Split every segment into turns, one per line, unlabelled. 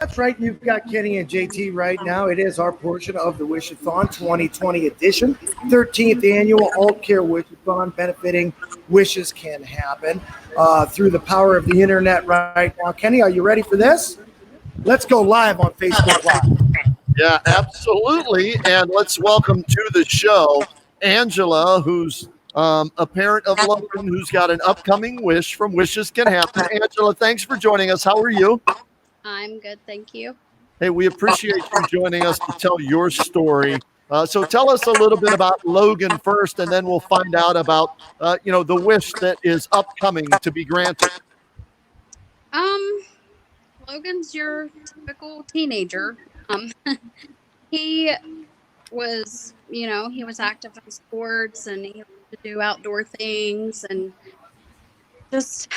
That's right. You've got Kenny and JT right now. It is our portion of the Wish-A-Thon 2020 edition, 13th annual AultCare Wish-A-Thon benefiting Wishes Can Happen through the power of the internet right now. Kenny, are you ready for this? Let's go live on Facebook Live.
Yeah, absolutely. And let's welcome to the show Angela, who's a parent of Logan, who's got an upcoming wish from Wishes Can Happen. Angela, thanks for joining us. How are you?
I'm good, thank you.
Hey, we appreciate you joining us to tell your story. So tell us a little bit about Logan first, and then we'll find out about, the wish that is upcoming to be granted.
Logan's your typical teenager. He was, he was active in sports and he liked to do outdoor things and just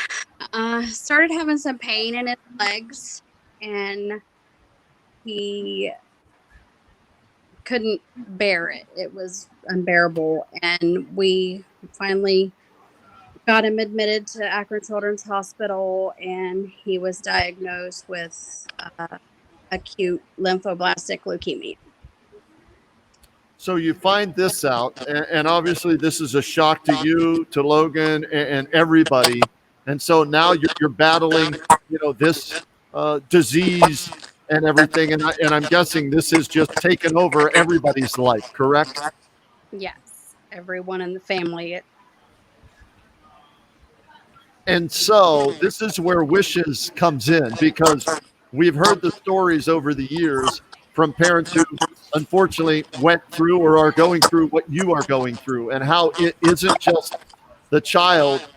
started having some pain in his legs and he couldn't bear it. It was unbearable. And we finally got him admitted to Akron Children's Hospital, and he was diagnosed with acute lymphoblastic leukemia.
So you find this out, and obviously this is a shock to you, to Logan, and everybody. And so now you're battling, this disease and everything. And I'm guessing this is just taken over everybody's life, correct?
Yes, everyone in the family.
And so this is where Wishes comes in, because we've heard the stories over the years from parents who unfortunately went through or are going through what you are going through, and how it isn't just the child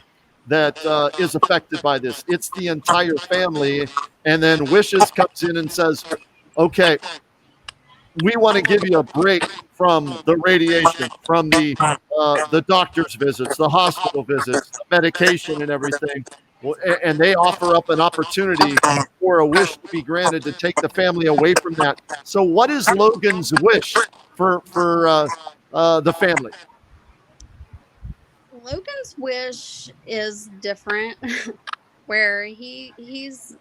that is affected by this. It's the entire family. And then Wishes comes in and says, okay, we want to give you a break from the radiation, from the doctor's visits, the hospital visits, the medication and everything. And they offer up an opportunity for a wish to be granted to take the family away from that. So what is Logan's wish for the family?
Logan's wish is different, where he's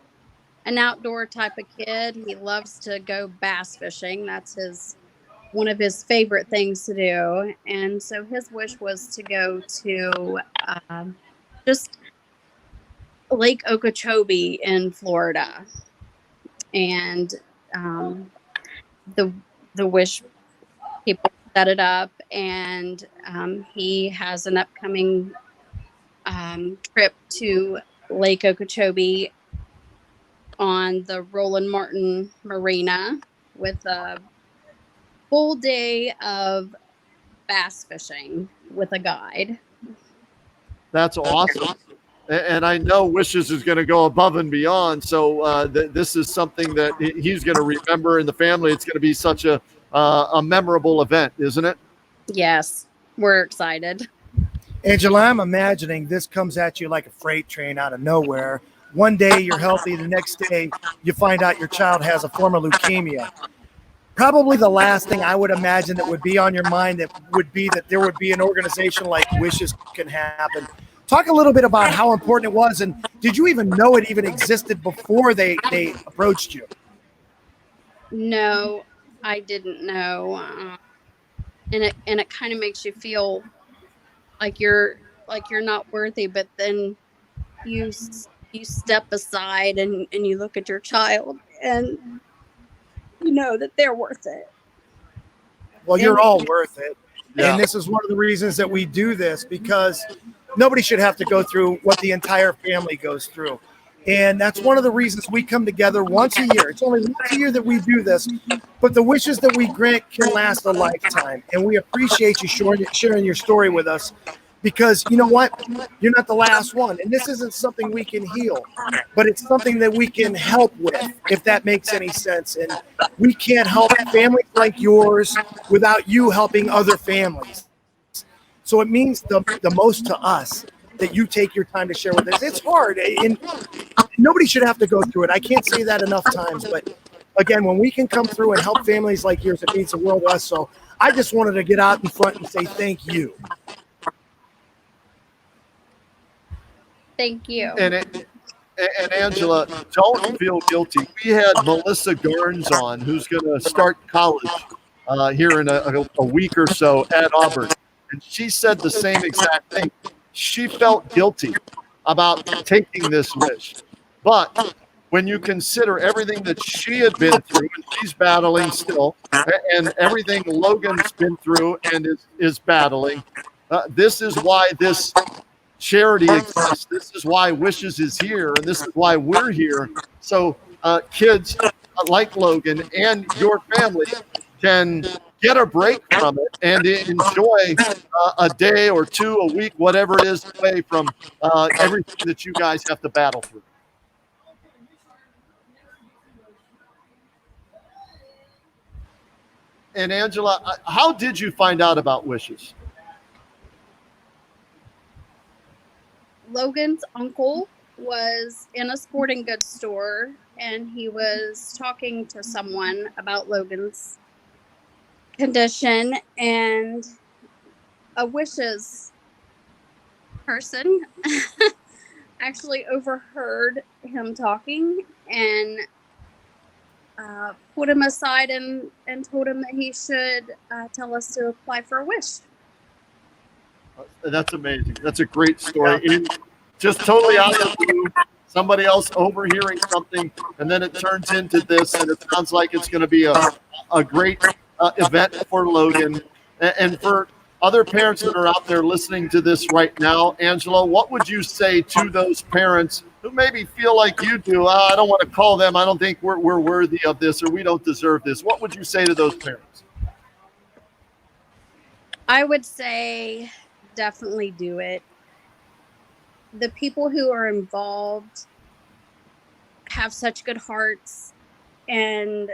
an outdoor type of kid. He loves to go bass fishing. That's one of his favorite things to do. And so his wish was to go to just Lake Okeechobee in Florida. And the wish people set it up, and he has an upcoming trip to Lake Okeechobee on the Roland Martin Marina with a full day of bass fishing with a guide.
That's awesome. And I know Wishes is going to go above and beyond. So this is something that he's going to remember in the family. It's going to be such a memorable event, isn't it?
Yes, we're excited.
Angela, I'm imagining this comes at you like a freight train out of nowhere. One day you're healthy, the next day you find out your child has a form of leukemia. Probably the last thing I would imagine that would be on your mind that would be that there would be an organization like Wishes Can Happen. Talk a little bit about how important it was, and did you even know it even existed before they approached you?
No, I didn't know, and it kind of makes you feel like you're not worthy, but then you step aside and you look at your child and you know that they're worth it.
Well, you're all worth it. Yeah. And this is one of the reasons that we do this, because nobody should have to go through what the entire family goes through. And that's one of the reasons we come together once a year. It's only once a year that we do this, but the wishes that we grant can last a lifetime. And we appreciate you sharing your story with us, because you know what? You're not the last one. And this isn't something we can heal, but it's something that we can help with, if that makes any sense. And we can't help families like yours without you helping other families. So it means the most to us that you take your time to share with us. It's hard, and nobody should have to go through it. I can't say that enough times, but again, when we can come through and help families like yours, it means the world to us. So I just wanted to get out in front and say thank you.
Thank you.
And Angela, don't feel guilty. We had Melissa Garnes on, who's going to start college here in a week or so at Auburn. And she said the same exact thing. She felt guilty about taking this wish. But when you consider everything that she had been through, and she's battling still, and everything Logan's been through and is battling, this is why this charity exists. This is why Wishes is here, and this is why we're here. So kids like Logan and your family can get a break from it and enjoy a day or two, a week, whatever it is, away from everything that you guys have to battle through. And Angela, how did you find out about Wishes?
Logan's uncle was in a sporting goods store, and he was talking to someone about Logan's condition, and a Wishes person actually overheard him talking and put him aside and told him that he should tell us to apply for a wish.
That's amazing. That's a great story. Just totally out of the blue, somebody else overhearing something, and then it turns into this, and it sounds like it's going to be a great event for Logan. And for other parents that are out there listening to this right now, Angela, what would you say to those parents who maybe feel like you do? I don't want to call them. I don't think we're worthy of this, or we don't deserve this. What would you say to those parents?
I would say definitely do it. The people who are involved have such good hearts and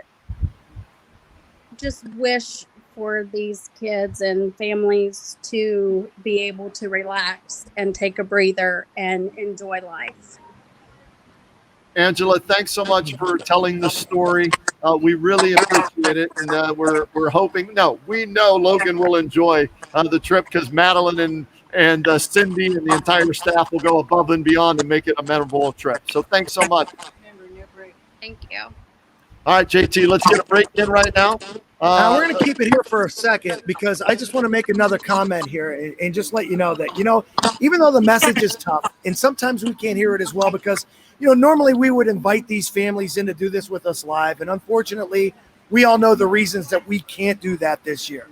just wish for these kids and families to be able to relax and take a breather and enjoy life.
Angela, thanks so much for telling the story. We really appreciate it, and we're hoping. No, we know Logan will enjoy the trip because Madeline and Cindy and the entire staff will go above and beyond and make it a memorable trip. So thanks so much.
Thank you.
All right, JT, let's get a break in right now.
We're going to keep it here for a second because I just want to make another comment here and just let you know that, even though the message is tough and sometimes we can't hear it as well because, normally we would invite these families in to do this with us live. And unfortunately, we all know the reasons that we can't do that this year.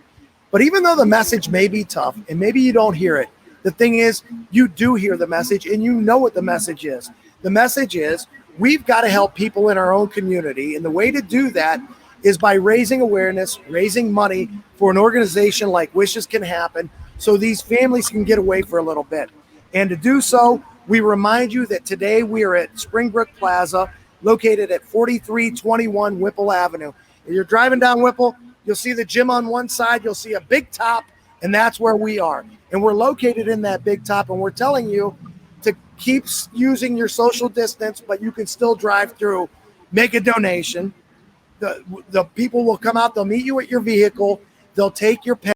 But even though the message may be tough and maybe you don't hear it, the thing is you do hear the message and you know what the message is. The message is we've got to help people in our own community. And the way to do that is by raising awareness, raising money for an organization like Wishes Can Happen so these families can get away for a little bit. And to do so, we remind you that today we are at Springbrook Plaza, located at 4321 Whipple Avenue. If you're driving down Whipple, you'll see the gym on one side, you'll see a big top, and that's where we are. And we're located in that big top, and we're telling you to keep using your social distance, but you can still drive through, make a donation. The people will come out, they'll meet you at your vehicle, they'll take your pen.